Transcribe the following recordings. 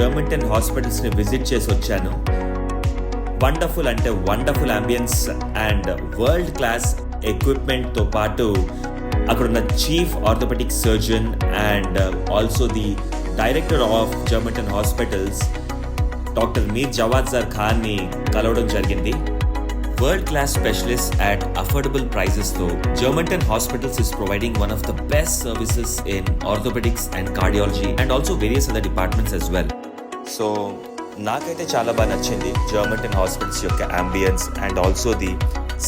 జర్మంటన్ హాస్పిటల్స్ని visit చేసి వచ్చాను. Wonderful అంటే wonderful ambience and world class ఎక్విప్మెంట్తో పాటు అక్కడున్న chief orthopaedic surgeon and also the director of Germanten hospitals doctor Mir Jawad Zar ఖాన్ని కలవడం జరిగింది. World class specialists at affordable prices though, Germantown Hospitals is providing one of the best services in orthopedics and cardiology and also various other departments as well. So నాకైతే చాలా బాగా నచ్చింది జర్మంటన్ hospitals యొక్క ambience and also the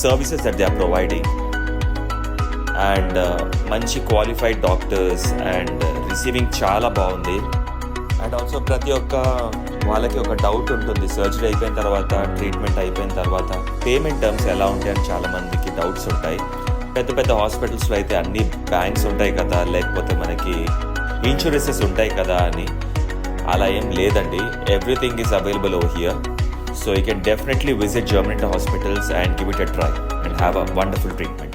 services that they are providing and మంచి qualified doctors and receiving చాలా బాగుంది. And also ప్రతి ఒక్క వాళ్ళకి ఒక డౌట్ ఉంటుంది, సర్జరీ అయిపోయిన తర్వాత ట్రీట్మెంట్ అయిపోయిన తర్వాత పేమెంట్ టర్మ్స్ ఎలా ఉంటాయని చాలా మందికి డౌట్స్ ఉంటాయి. పెద్ద పెద్ద హాస్పిటల్స్లో అయితే అన్ని బ్యాంక్స్ ఉంటాయి కదా, లేకపోతే మనకి ఇన్సూరెన్సెస్ ఉంటాయి కదా అని. అలా ఏం లేదండి, everything is available over here. So you can definitely visit Germany hospitals and give it a try and have a wonderful treatment.